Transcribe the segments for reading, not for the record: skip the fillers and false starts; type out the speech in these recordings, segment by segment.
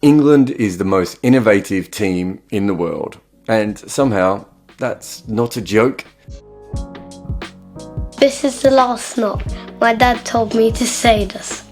England is the most innovative team in the world, and somehow that's not a joke. This is the last knock. My dad told me to say this.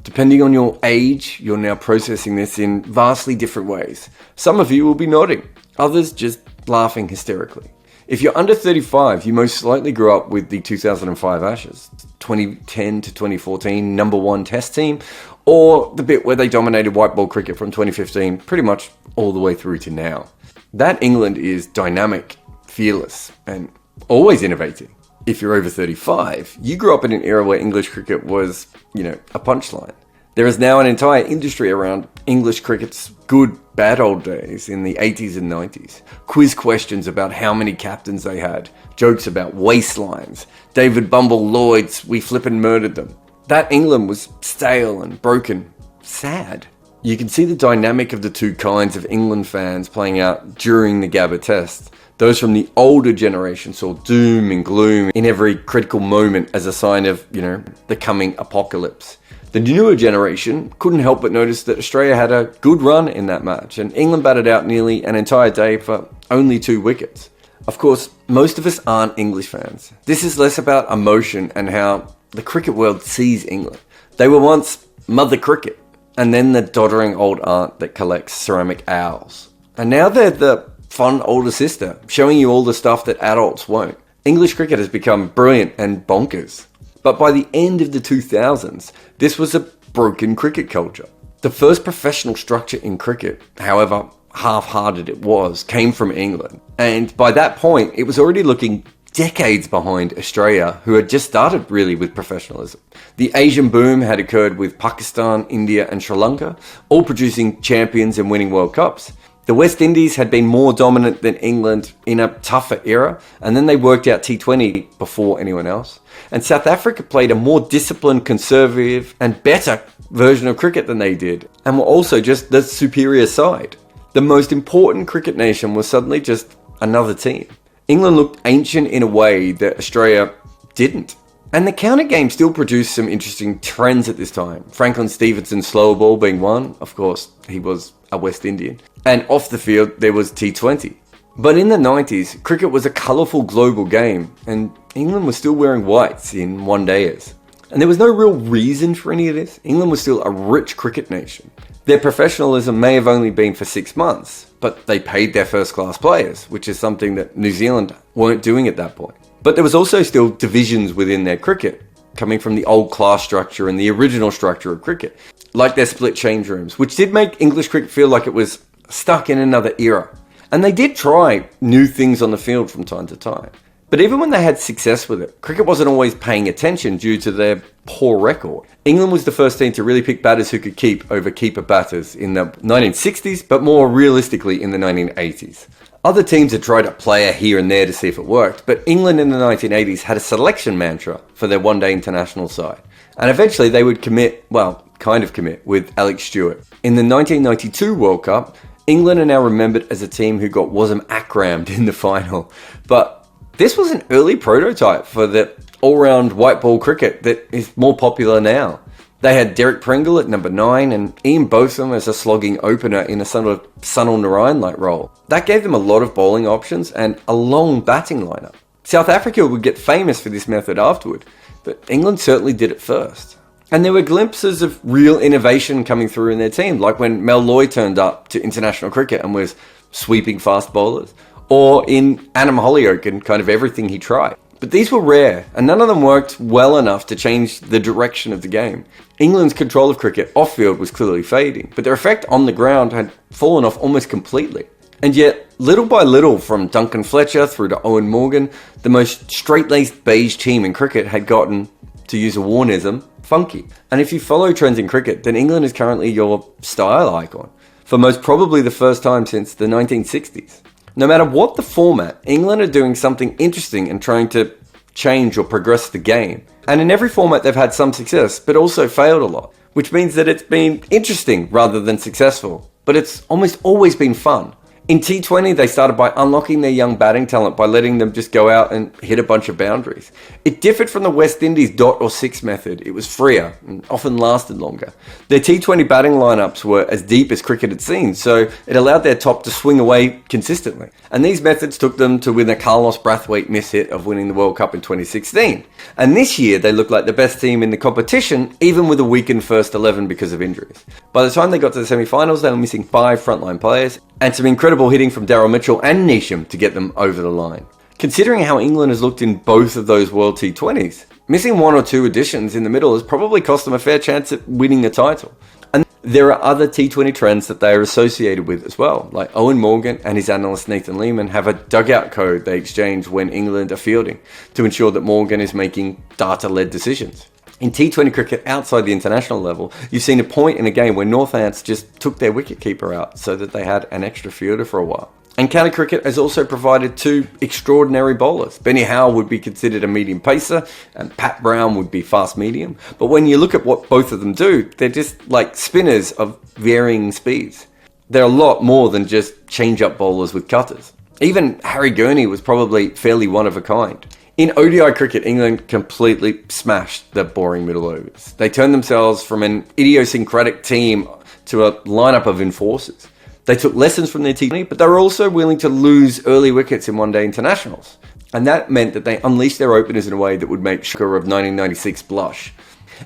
Depending on your age, you're now processing this in vastly different ways. Some of you will be nodding, others just laughing hysterically. If you're under 35, you most likely grew up with the 2005 Ashes, 2010 to 2014 number one test team, or the bit where they dominated white ball cricket from 2015 pretty much all the way through to now. That England is dynamic, fearless, and always innovating. If you're over 35, you grew up in an era where English cricket was, a punchline. There is now an entire industry around English cricket's good, bad old days in the 80s and 90s. Quiz questions about how many captains they had, jokes about waistlines, David Bumble Lloyd's "we flippin' murdered them." That England was stale and broken, sad. You can see the dynamic of the two kinds of England fans playing out during the Gabba test. Those from the older generation saw doom and gloom in every critical moment as a sign of, the coming apocalypse. The newer generation couldn't help but notice that Australia had a good run in that match, and England batted out nearly an entire day for only 2 wickets. Of course, most of us aren't English fans. This is less about emotion and how the cricket world sees England. They were once Mother Cricket, and then the doddering old aunt that collects ceramic owls. And now they're the fun older sister, showing you all the stuff that adults won't. English cricket has become brilliant and bonkers. But by the end of the 2000s, this was a broken cricket culture. The first professional structure in cricket, however half-hearted it was, came from England. And by that point, it was already looking decades behind Australia, who had just started really with professionalism. The Asian boom had occurred with Pakistan, India and Sri Lanka, all producing champions and winning World Cups. The West Indies had been more dominant than England in a tougher era, and then they worked out T20 before anyone else. And South Africa played a more disciplined, conservative, and better version of cricket than they did, and were also just the superior side. The most important cricket nation was suddenly just another team. England looked ancient in a way that Australia didn't. And the counter game still produced some interesting trends at this time. Franklin Stevenson's slower ball being one, of course, he was a West Indian. And off the field, there was T20. But in the 90s, cricket was a colourful global game, and England was still wearing whites in one-dayers. And there was no real reason for any of this. England was still a rich cricket nation. Their professionalism may have only been for 6 months, but they paid their first-class players, which is something that New Zealand weren't doing at that point. But there was also still divisions within their cricket, coming from the old class structure and the original structure of cricket, like their split change rooms, which did make English cricket feel like it was stuck in another era. And they did try new things on the field from time to time. But even when they had success with it, cricket wasn't always paying attention due to their poor record. England was the first team to really pick batters who could keep over keeper batters in the 1960s, but more realistically in the 1980s. Other teams had tried a player here and there to see if it worked, but England in the 1980s had a selection mantra for their one-day international side. And eventually they would commit with Alex Stewart. In the 1992 World Cup, England are now remembered as a team who got Wasm Akram'd in the final. But this was an early prototype for the all-round white ball cricket that is more popular now. They had Derek Pringle at number 9 and Ian Botham as a slogging opener in a sort of Sunil Narayan-like role. That gave them a lot of bowling options and a long batting lineup. South Africa would get famous for this method afterward, but England certainly did it first. And there were glimpses of real innovation coming through in their team, like when Mel Loy turned up to international cricket and was sweeping fast bowlers, or in Adam Hollioake and kind of everything he tried. But these were rare, and none of them worked well enough to change the direction of the game. England's control of cricket off-field was clearly fading, but their effect on the ground had fallen off almost completely. And yet, little by little, from Duncan Fletcher through to Owen Morgan, the most straight-laced beige team in cricket had gotten, to use a Warnism, funky. And if you follow trends in cricket, then England is currently your style icon, for most probably the first time since the 1960s. No matter what the format, England are doing something interesting and trying to change or progress the game. And in every format they've had some success, but also failed a lot, which means that it's been interesting rather than successful. But it's almost always been fun. In T20, they started by unlocking their young batting talent by letting them just go out and hit a bunch of boundaries. It differed from the West Indies dot or six method. It was freer and often lasted longer. Their T20 batting lineups were as deep as cricket had seen, so it allowed their top to swing away consistently. And these methods took them to win the Carlos Brathwaite mishit of winning the World Cup in 2016. And this year, they looked like the best team in the competition, even with a weakened first 11 because of injuries. By the time they got to the semi-finals, they were missing 5 frontline players, and some incredible hitting from Daryl Mitchell and Neesham to get them over the line. Considering how England has looked in both of those World T20s, missing 1 or 2 additions in the middle has probably cost them a fair chance at winning the title. And there are other T20 trends that they are associated with as well, like Owen Morgan and his analyst Nathan Lehman have a dugout code they exchange when England are fielding to ensure that Morgan is making data-led decisions. In T20 cricket outside the international level, you've seen a point in a game where Northants just took their wicketkeeper out so that they had an extra fielder for a while. And county cricket has also provided 2 extraordinary bowlers. Benny Howell would be considered a medium pacer and Pat Brown would be fast medium. But when you look at what both of them do, they're just like spinners of varying speeds. They're a lot more than just change-up bowlers with cutters. Even Harry Gurney was probably fairly one of a kind. In ODI cricket, England completely smashed the boring middle overs. They turned themselves from an idiosyncratic team to a lineup of enforcers. They took lessons from their T20, but they were also willing to lose early wickets in one-day internationals. And that meant that they unleashed their openers in a way that would make Sugar of 1996 blush.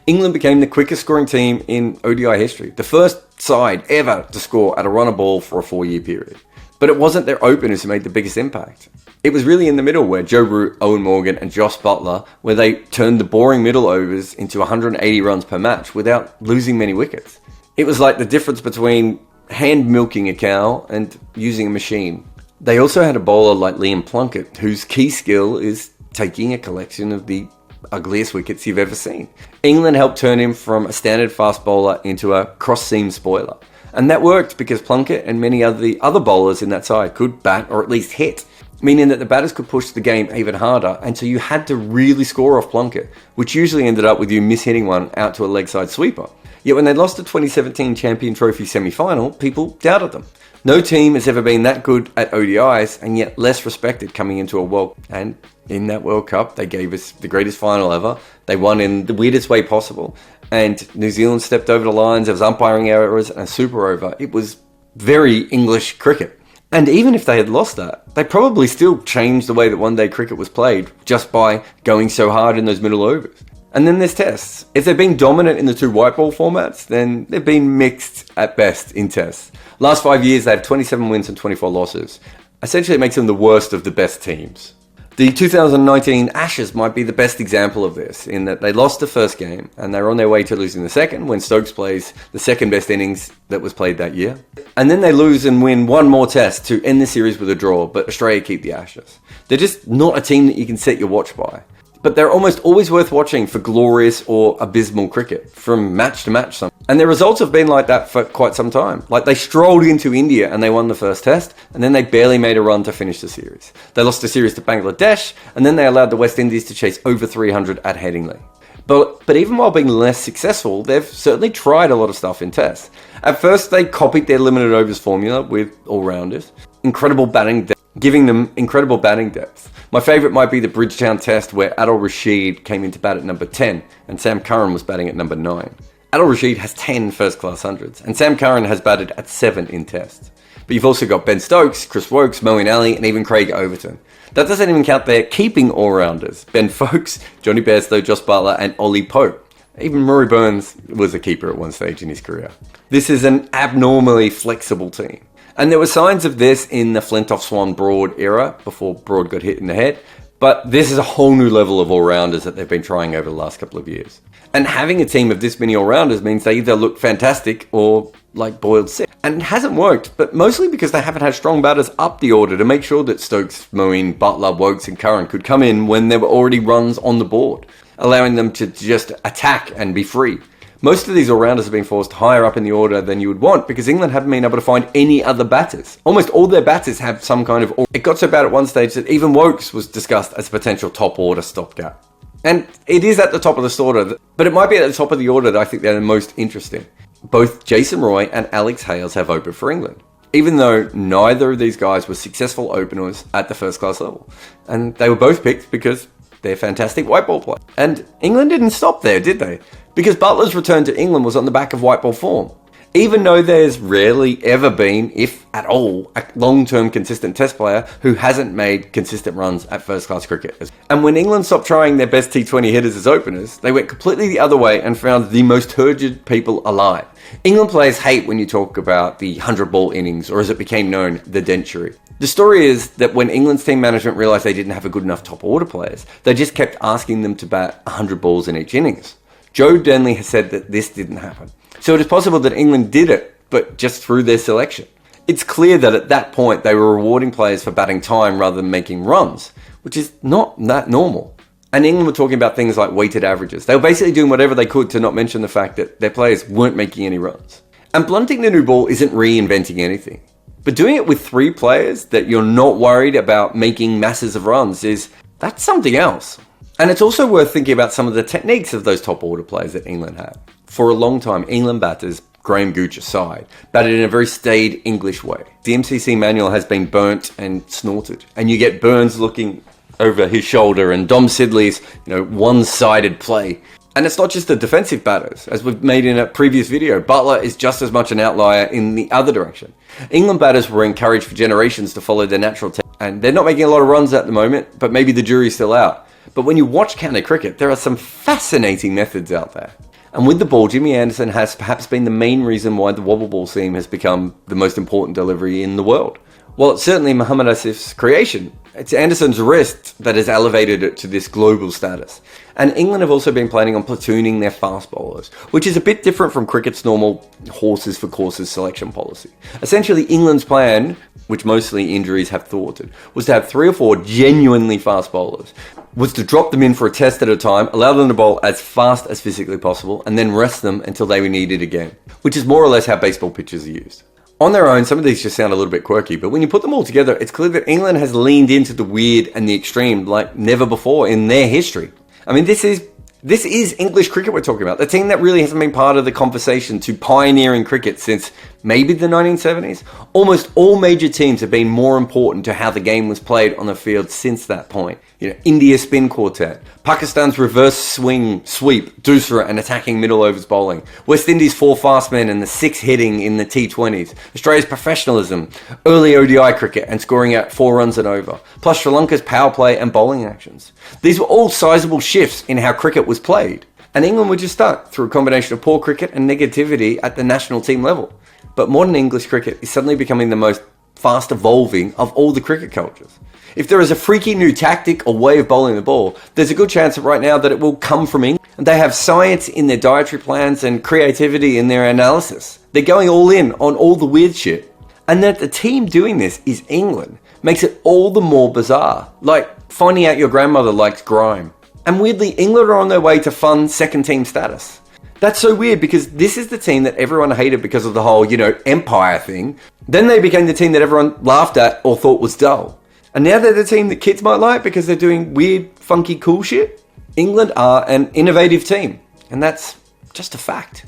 England became the quickest scoring team in ODI history, the first side ever to score at a run a ball for a 4-year period. But it wasn't their openers who made the biggest impact. It was really in the middle where Joe Root, Owen Morgan and Josh Buttler, where they turned the boring middle overs into 180 runs per match without losing many wickets. It was like the difference between hand milking a cow and using a machine. They also had a bowler like Liam Plunkett, whose key skill is taking a collection of the ugliest wickets you've ever seen. England helped turn him from a standard fast bowler into a cross-seam spoiler. And that worked because Plunkett and many of the other bowlers in that side could bat or at least hit, meaning that the batters could push the game even harder, and so you had to really score off Plunkett, which usually ended up with you mishitting one out to a leg side sweeper. Yet when they lost the 2017 Champion Trophy semi-final, people doubted them. No team has ever been that good at ODIs and yet less respected coming into a World Cup. And in that World Cup, they gave us the greatest final ever. They won in the weirdest way possible. And New Zealand stepped over the lines. There was umpiring errors and a super over. It was very English cricket. And even if they had lost that, they probably still changed the way that one-day cricket was played just by going so hard in those middle overs. And then there's tests. If they've been dominant in the 2 white ball formats, then they've been mixed at best in tests. Last 5 years, they have 27 wins and 24 losses. Essentially, it makes them the worst of the best teams. The 2019 Ashes might be the best example of this, in that they lost the first game and they're on their way to losing the second when Stokes plays the second best innings that was played that year. And then they lose and win one more test to end the series with a draw, but Australia keep the Ashes. They're just not a team that you can set your watch by. But they're almost always worth watching for glorious or abysmal cricket, from match to match. And their results have been like that for quite some time. Like, they strolled into India and they won the first test, and then they barely made a run to finish the series. They lost the series to Bangladesh, and then they allowed the West Indies to chase over 300 at Headingley. But even while being less successful, they've certainly tried a lot of stuff in tests. At first, they copied their limited overs formula with all-rounders, incredible batting depth, giving them incredible batting depth. My favourite might be the Bridgetown test where Adil Rashid came into bat at number 10 and Sam Curran was batting at number 9. Adil Rashid has 10 first-class hundreds and Sam Curran has batted at 7 in tests. But you've also got Ben Stokes, Chris Wokes, Moeen Ali and even Craig Overton. That doesn't even count their keeping all-rounders, Ben Foakes, Johnny Bairstow, Josh Buttler and Ollie Pope. Even Murray Burns was a keeper at one stage in his career. This is an abnormally flexible team. And there were signs of this in the Flintoff-Swan-Broad era, before Broad got hit in the head. But this is a whole new level of all-rounders that they've been trying over the last couple of years. And having a team of this many all-rounders means they either look fantastic or like boiled sick. And it hasn't worked, but mostly because they haven't had strong batters up the order to make sure that Stokes, Moeen, Buttler, Wokes and Curran could come in when there were already runs on the board, allowing them to just attack and be free. Most of these all-rounders have been forced higher up in the order than you would want because England haven't been able to find any other batters. Almost all their batters have some kind of... It got so bad at one stage that even Wokes was discussed as a potential top-order stopgap. And it is at the top of the order, but it might be at the top of the order that I think they're the most interesting. Both Jason Roy and Alex Hales have opened for England. even though neither of these guys were successful openers at the first class level. And they were both picked because they're fantastic white ball players. And England didn't stop there, did they? Because Butler's return to England was on the back of white ball form. Even though there's rarely ever been, if at all, a long-term consistent test player who hasn't made consistent runs at first-class cricket. And when England stopped trying their best T20 hitters as openers, they went completely the other way and found the most turgid people alive. England players hate when you talk about the 100-ball innings, or as it became known, the dentury. The story is that when England's team management realised they didn't have a good enough top-order players, they just kept asking them to bat 100 balls in each innings. Joe Denley has said that this didn't happen. So it is possible that England did it, but just through their selection. It's clear that at that point they were rewarding players for batting time rather than making runs, which is not that normal. And England were talking about things like weighted averages. They were basically doing whatever they could to not mention the fact that their players weren't making any runs. And blunting the new ball isn't reinventing anything. But doing it with 3 players that you're not worried about making masses of runs that's something else. And it's also worth thinking about some of the techniques of those top order players that England had. For a long time, England batters, Graham Gooch aside, batted in a very staid English way. The MCC manual has been burnt and snorted, and you get Burns looking over his shoulder and Dom Sidley's one-sided play. And it's not just the defensive batters. As we've made in a previous video, Butler is just as much an outlier in the other direction. England batters were encouraged for generations to follow their natural and they're not making a lot of runs at the moment, but maybe the jury's still out. But when you watch county cricket, there are some fascinating methods out there. And with the ball, Jimmy Anderson has perhaps been the main reason why the wobble ball seam has become the most important delivery in the world. Well, it's certainly Muhammad Asif's creation. It's Anderson's wrist that has elevated it to this global status. And England have also been planning on platooning their fast bowlers, which is a bit different from cricket's normal horses for courses selection policy. Essentially, England's plan, which mostly injuries have thwarted, was to have 3 or 4 genuinely fast bowlers, was to drop them in for a test at a time, allow them to bowl as fast as physically possible, and then rest them until they were needed again, which is more or less how baseball pitches are used. On their own, some of these just sound a little bit quirky, but when you put them all together, it's clear that England has leaned into the weird and the extreme like never before in their history. I mean, this is English cricket we're talking about. The team that really hasn't been part of the conversation to pioneering cricket since maybe the 1970s. Almost all major teams have been more important to how the game was played on the field since that point. India's spin quartet, Pakistan's reverse swing, sweep, doosra and attacking middle overs bowling, West Indies 4 fast men and the 6 hitting in the T20s, Australia's professionalism, early ODI cricket and scoring out 4 runs and over, plus Sri Lanka's power play and bowling actions. These were all sizable shifts in how cricket was played. And England were just stuck through a combination of poor cricket and negativity at the national team level. But modern English cricket is suddenly becoming the most fast evolving of all the cricket cultures. If there is a freaky new tactic or way of bowling the ball, there's a good chance that right now that it will come from England. And they have science in their dietary plans and creativity in their analysis. They're going all in on all the weird shit. And that the team doing this is England makes it all the more bizarre. Like finding out your grandmother likes grime. And weirdly, England are on their way to fun second team status. That's so weird because this is the team that everyone hated because of the whole, empire thing. Then they became the team that everyone laughed at or thought was dull. And now they're the team that kids might like because they're doing weird, funky, cool shit. England are an innovative team. And that's just a fact.